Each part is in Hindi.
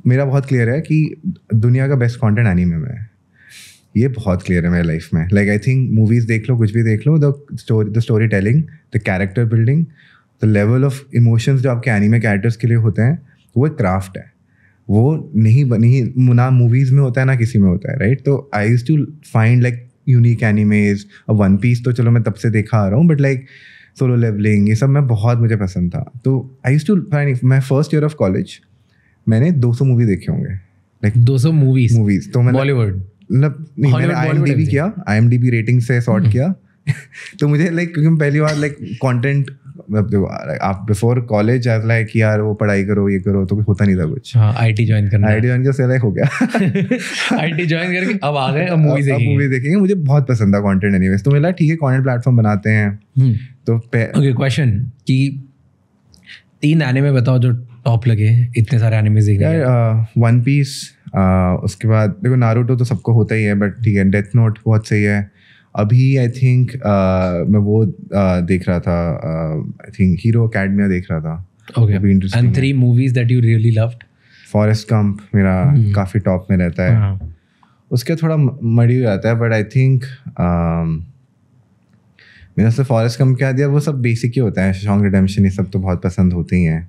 मेरा बहुत क्लियर है कि दुनिया का बेस्ट कंटेंट एनीमे में है, ये बहुत क्लियर है मेरे लाइफ में. लाइक आई थिंक मूवीज देख लो, कुछ भी देख लो, the story telling, the character building, the level of emotions जो आपके एनीमे कैरेक्टर्स के लिए होते हैं, वो एक क्राफ्ट है. वो नहीं ना मूवीज में होता है ना किसी में होता है, राइट? तो I used to find like unique animes. अब वन पीस तो चलो मैं तब से देखा आ रहा हूँ, बट लाइक सोलो लेवलिंग, ये सब मैं बहुत मुझे पसंद था. तो आई यूज्ड टू फाइंड, मैं फर्स्ट ईयर ऑफ कॉलेज मैंने 200 मूवी देखे होंगे. लाइक 200 मूवीज तो मैंने बॉलीवुड, मतलब नहीं, मैंने IMDb किया, IMDb रेटिंग से सॉर्ट किया. तो मुझे लाइक क्योंकि पहली बार लाइक कंटेंट, आप बिफोर कॉलेज एज लाइक यार वो पढ़ाई करो, ये करो, तो होता नहीं था कुछ. हाँ, IT ज्वाइन करना, IT ज्वाइन कर लाइक हो गया. IT ज्वाइन करके अब आ गए, अब मूवी देखेंगे. मुझे बहुत पसंद था कंटेंट एनीवेज. तो मिला ठीक है, कंटेंट प्लेटफॉर्म बनाते हैं. तो ओके, क्वेश्चन कि 3 एनिमे बताओ जो टॉप लगे इतने सारे एनिमेज देखने. यार वन पीस, उसके बाद देखो नारुतो तो सबको होता ही है, बट ठीक है, डेथ नोट बहुत सही है. अभी आई थिंक मैं वो देख रहा था, आई थिंक हीरो अकेडमिया देख रहा था. Okay, and 3 movies that you really loved. Forrest Gump मेरा काफ़ी टॉप में रहता है. उसके थोड़ा मड़ी हो जाता है, बट आई थिंक मेरा से फॉरेस्ट गंप क्या दिया, वो सब बेसिक ही होता है. शॉन्ग रिडेम्पशन ये सब तो बहुत पसंद होते ही हैं.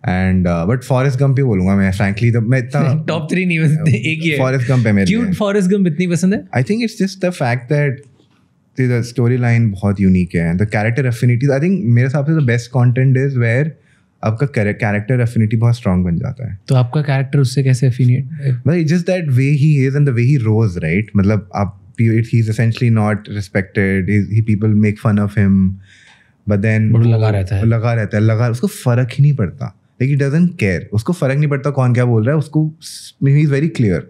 एंड बट फॉरेस्ट गंप ही बोलूंगा मैं फ्रैंकली. तो मैं इतना टॉप 3 नहीं, एक ही है. फॉरेस्ट गंप है मेरे. क्यों फॉरेस्ट गंप इतनी पसंद है? I think it's just the fact that the story line बहुत यूनिक है, the character affinities. I think मेरे हिसाब से the best content is where आपका कैरेक्टर एफिनिटी बहुत स्ट्रांग बन जाता है. तो आपका कैरेक्टर उससे कैसे एफिनिएट? मतलब just that way he is and the way he rose, right? मतलब आप he is essentially not respected, people make fun of him, but then लगा रहता है, उसको फर्क ही नहीं पड़ता. Like he doesn't care, उसको फर्क नहीं पड़ता कौन क्या बोल रहा है, उसको he is very clear,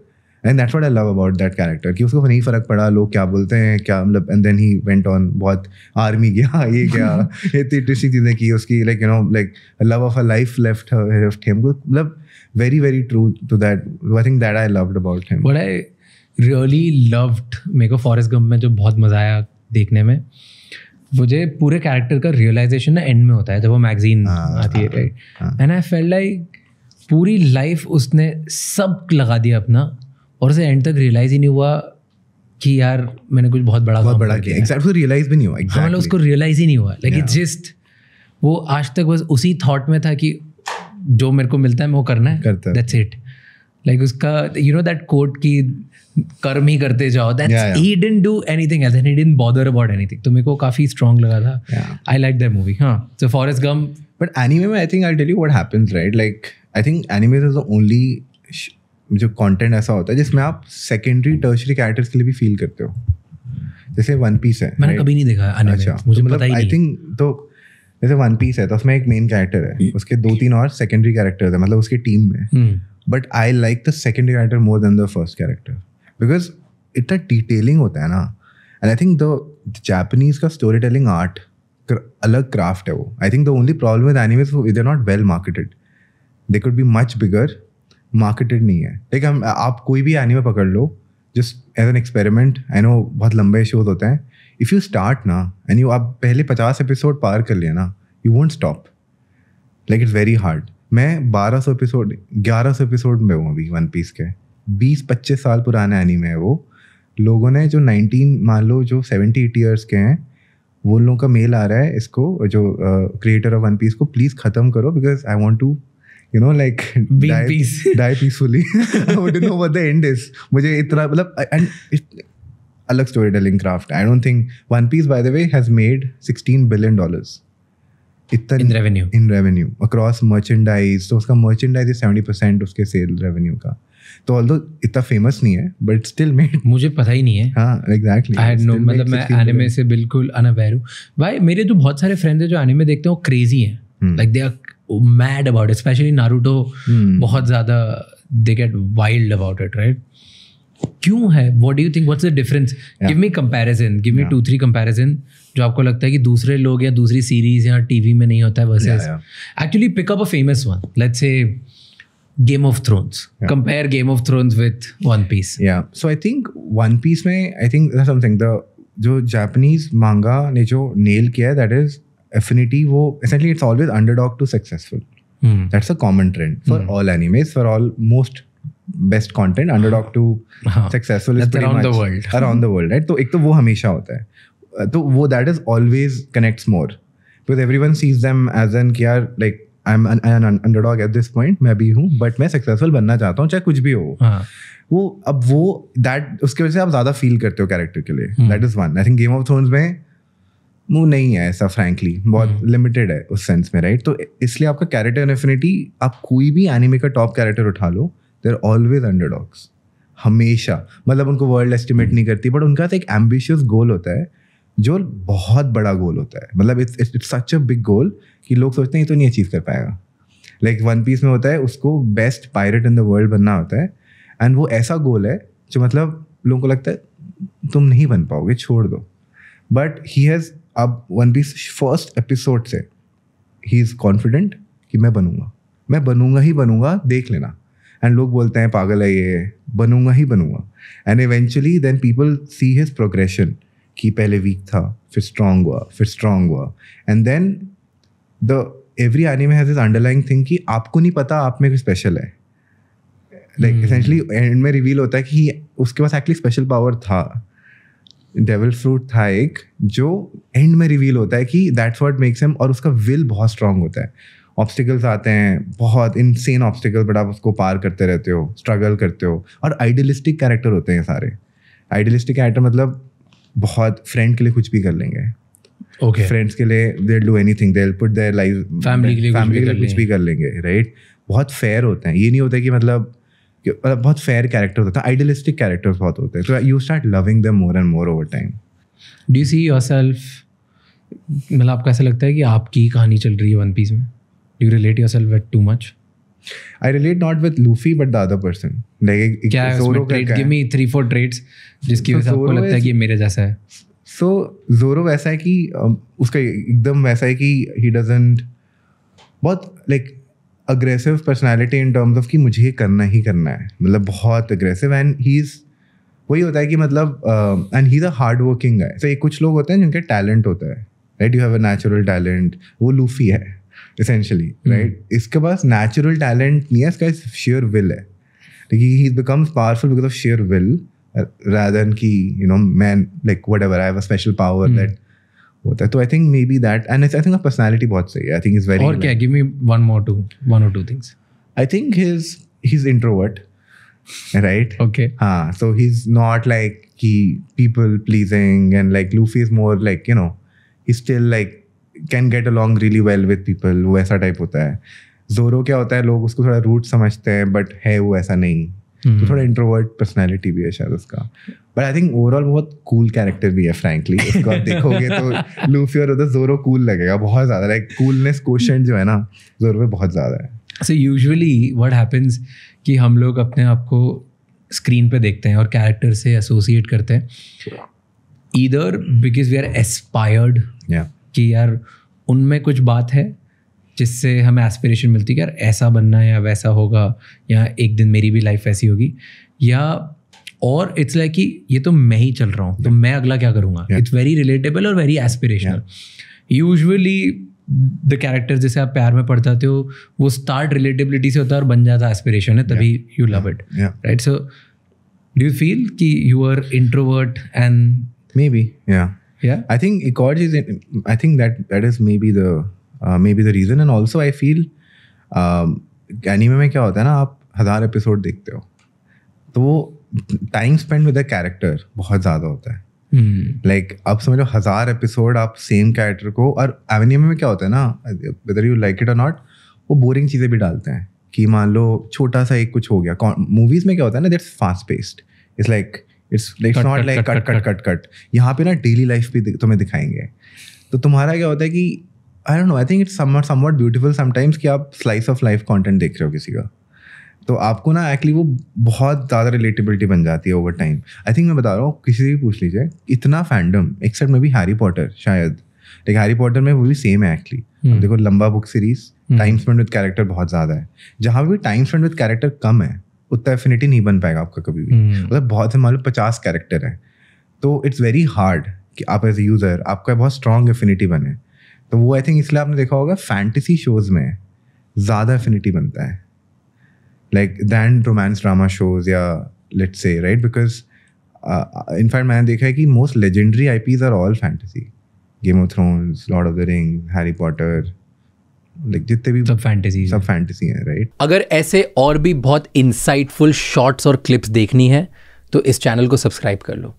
and that's what I love about that character, कि उसको नहीं फर्क पड़ा लोग क्या बोलते हैं क्या, मतलब and then he went on, बहुत आर्मी गया, ये क्या ये इतनी चीज़ें की उसकी, like you know, like love of a life left him, मतलब very very true to that. I think that I loved about him. What I really loved, मेरे को फॉरेस्ट गंप में जो बहुत मज़ा आया देखने में, मुझे पूरे कैरेक्टर का रियलाइजेशन ना एंड में होता है जब वो मैगजीन आती है, right? And I felt like पूरी लाइफ उसने सब लगा दिया अपना, और उसे एंड तक रियलाइज ही नहीं हुआ कि यार मैंने कुछ बहुत बड़ा किया. एग्जैक्टली, रियलाइज भी नहीं हुआ. हाँ, मतलब उसको रियलाइज ही नहीं हुआ. लाइक इट्स जस्ट वो आज तक बस उसी थॉट में था कि जो मेरे को मिलता है मैं वो करना है, दैट्स इट. लाइक उसका यू नो दैट कोट की कर्म ही करते जाओ, that's he didn't do anything else and he didn't bother about anything. तो मेरे को काफी स्ट्रांग लगा था. I like that movie. हाँ, so Forrest Gump. But anime में I think I tell you what happens, right? Like I think anime is the only जो कंटेंट ऐसा होता है जिसमें आप सेकेंडरी टर्शरी कैरेक्टर्स के लिए भी फील करते हो. जैसे वन पीस है, मैंने कभी नहीं देखा एनीमे. अच्छा, मुझे पता ही नहीं. आई थिंक तो जैसे वन पीस है तो उसमें एक मेन कैरेक्टर है, उसके 2-3 और सेकेंडरी कैरेक्टर्स है, मतलब उसकी टीम में. But I like the secondary character more than the first character, because इतना डिटेलिंग होता है ना. And I think the Japanese का स्टोरी टेलिंग आर्ट अलग क्राफ्ट है वो. I think the only problem with animes, they are not well marketed. They could be much bigger, marketed नहीं है. लाइक आप कोई भी एनिमे पकड़ लो just as an experiment. I know बहुत लंबे शोज होते हैं. इफ़ यू स्टार्ट ना एंड यू आप पहले 50 एपिसोड पार कर लिया ना, you won't stop. Like it's very hard. मैं 1100 एपिसोड में हूँ अभी वन पीस के. 20-25 साल पुराना एनीमे है वो. लोगों ने जो 19 मान लो जो 70-80 ईयर्स के हैं, वो लोगों का मेल आ रहा है इसको, जो क्रिएटर ऑफ वन पीस को, प्लीज़ ख़त्म करो because I want to you know like die peacefully. I want to know what the end is. मुझे इतना मतलब and अलग story telling craft. I don't think One Piece by the way has made $16 billion इतना in revenue across merchandise. तो उसका merchandise is 70% उसके सेल रेवेन्यू का. तो although इतना फेमस नहीं है but still made. मुझे पता ही नहीं है. हाँ exactly. I had no, मतलब मैं एनिमे से बिल्कुल अनअवेयर हूँ भाई. मेरे जो बहुत सारे फ्रेंड्स हैं जो एनिमे देखते हैं वो क्रेजी हैं. Like they are mad about it, especially Naruto. बहुत ज़्यादा they get wild about it, right? क्यों है? What do you think? What's the difference? Give me comparison. Give me 2-3 comparison जो आपको लगता है कि दूसरे लोग या दूसरी सीरीज या टीवी में नहीं होता है versus. Actually pick up a famous one. Let's say Game of Thrones. Compare Game of Thrones with One Piece. Yeah. So I think One Piece में I think there's something जो Japanese manga ने जो nail किया है that is affinity. वो essentially it's always underdog to successful. That's a common trend for all animes, for all most best content. Underdog to successful is pretty much around the world, right? तो एक तो वो हमेशा होता है, तो वो that is always connects more because everyone sees them as an कि यार like I'm an underdog at this point, मैं भी हूँ, but मैं successful बनना चाहता हूँ चाहे कुछ भी हो. वो अब वो that उसके वजह से आप ज़्यादा फील करते हो कैरेक्टर के लिए. That is one. I think Game of Thrones में वो नहीं है ऐसा, frankly बहुत लिमिटेड है उस सेंस में, राइट? तो इसलिए आपका कैरेक्टर एफिनिटी, आप कोई भी एनिमे का टॉप कैरेक्टर उठा लो, दे आर ऑलवेज अंडरडॉग्स हमेशा. मतलब उनको वर्ल्ड एस्टिमेट नहीं करती, बट उनका एक एम्बिशियस गोल होता है जो बहुत बड़ा गोल होता है. मतलब it's such a big goal कि लोग सोचते हैं ये तो नहीं अचीव कर पाएगा. लाइक वन पीस में होता है उसको best pirate in the world बनना होता है, एंड वो ऐसा गोल है जो मतलब लोगों को लगता है तुम नहीं बन पाओगे, छोड़ दो. बट ही हैज़, अब वन पीस फर्स्ट एपिसोड से ही इज़ कॉन्फिडेंट कि मैं बनूंगा ही बनूंगा, देख लेना. एंड लोग बोलते हैं पागल है ये, बनूंगा ही बनूंगा. And eventually then people see his progression कि पहले वीक था, फिर स्ट्रॉन्ग हुआ. And then the every anime has this underlying thing कि आपको नहीं पता आप में कुछ स्पेशल है. लाइक एसेंशली एंड में रिवील होता है कि उसके पास एक्चुअली स्पेशल पावर था, डेविल फ्रूट था एक, जो एंड में रिवील होता है कि दैट्स व्हाट मेक्स हिम. और उसका विल बहुत स्ट्रांग होता है. ऑब्स्टिकल्स आते हैं, बहुत इनसेन ऑब्स्टिकल, बट आप उसको पार करते रहते हो, स्ट्रगल करते हो. और आइडियलिस्टिक कैरेक्टर होते हैं सारे. आइडियलिस्टिक कैरेक्टर मतलब बहुत फ्रेंड के लिए कुछ भी कर लेंगे. फ्रेंड्स के लिए they will do anything, they will put their life, family के लिए कुछ भी कर लेंगे, राइट? बहुत फेयर होते हैं. ये नहीं होता कि मतलब बहुत फेयर कैरेक्टर होता है. आइडियलिस्टिक कैरेक्टर्स बहुत होते हैं. So you start loving them more and more over time. Do you see yourself, मतलब आपको ऐसा लगता है कि आपकी कहानी चल रही है वन पीस में? Do you relate yourself with too much? I relate not with Luffy but the other person. Like क्या है उसमें ट्रेट? गिव मी 3-4 traits जिसकी वजह से आपको लगता है कि मेरे जैसा है. So Zoro वैसा है कि उसका एकदम वैसा है कि he doesn't, बहुत like aggressive personality in terms of कि मुझे ये करना ही करना है. मतलब बहुत aggressive, and he's वही होता है कि मतलब and he's a hard working guy. So कुछ लोग होते हैं जिनके talent होता है, right? You have a natural talent. वो Luffy है essentially, right? इसके पास natural talent नहीं है, इसका sheer will है. He becomes powerful because of sheer will rather than कि you know man like whatever I have a special power that होता है. तो I think maybe that, and I think the personality बहुत सही है. I think he's very. और क्या? Give me one or two things. I think he's introvert, right? Okay. So he's not like he people pleasing, and like Luffy is more like, you know, he's still like can get along really well with people. वो ऐसा टाइप होता है. Zoro क्या होता है, लोग उसको थोड़ा रूट समझते हैं, बट है वो ऐसा नहीं. तो थोड़ा इंट्रोवर्ट पर्सनैलिटी भी है शायद उसका. बट आई थिंक ओवरऑल बहुत कूल कैरेक्टर भी है फ्रैंकली. उसको आप देखोगे तो लूफी और उधर Zoro कूल लगेगा बहुत ज़्यादा. लाइक कूलनेस क्वोशिएंट जो है ना Zoro में बहुत ज़्यादा है. सो यूजुअली व्हाट हैपेंस कि हम लोग अपने आप को स्क्रीन पे देखते हैं और कैरेक्टर से एसोसिएट करते हैं, either because we are aspired कि यार उनमें कुछ बात है जिससे हमें एस्पिरेशन मिलती है कि यार ऐसा बनना है या वैसा होगा, या एक दिन मेरी भी लाइफ ऐसी होगी, या और इट्स लाइक कि ये तो मैं ही चल रहा हूँ तो मैं अगला क्या करूँगा. इट्स वेरी रिलेटेबल और very aspirational. Usually the character जैसे आप प्यार में पढ़ जाते हो वो स्टार्ट रिलेटेबिलिटी से होता है और बन जाता है एस्पिरेशन है, तभी you love it, right? So do you feel कि you are introvert and maybe yeah I think Icord is I think that is maybe the reason. And also I feel anime में क्या होता है ना, आप 1000 एपिसोड देखते हो तो वो time spend with the character बहुत ज़्यादा होता है. लाइक अब समझो 1000 एपिसोड आप सेम कैरेक्टर को, और एनीमे में क्या होता है ना, वेदर यू लाइक इट और नॉट, वो बोरिंग चीज़ें भी डालते हैं कि मान लो छोटा सा एक कुछ हो गया. मूवीज़ में क्या होता है ना, that's fast paced. It's like not like cut. यहाँ पे ना डेली लाइफ भी तुम्हें दिखाएंगे. तो तुम्हारा क्या होता है कि I don't know, I think it's somewhat beautiful sometimes कि आप स्लाइस ऑफ लाइफ कंटेंट देख रहे हो किसी का, तो आपको ना एक्चुअली वो बहुत ज़्यादा रिलेटेबिलिटी बन जाती है ओवर टाइम. आई थिंक मैं बता रहा हूँ, किसी से भी पूछ लीजिए, इतना फैंडम एक्सेप्ट में भी हैरी पॉटर शायद, लेकिन हैरी पॉटर में वो भी सेम है एक्चुअली. देखो लंबा book series, time spend with character बहुत ज़्यादा है. जहाँ भी टाइम स्पेंड विद कैरेक्टर कम है उतना एफिनिटी नहीं बन पाएगा आपका कभी भी. मतलब बहुत से मान लो 50 कैरेक्टर है तो इट्स वेरी हार्ड कि आप एज ए यूज़र आपका बहुत स्ट्रॉन्ग एफिनिटी बने. तो वो आई थिंक इसलिए आपने देखा होगा फैंटेसी शोज़ में ज़्यादा एफिनिटी बनता है, like than romance drama shows या let's say, right? Because in fact मैंने देखा है कि most legendary IPs are all fantasy. Game of Thrones, Lord of the Rings, Harry Potter, like जितने भी सब फैंटेसी हैं, राइट? अगर ऐसे और भी बहुत इंसाइटफुल शॉर्ट्स और क्लिप्स देखनी है तो इस चैनल को सब्सक्राइब कर लो.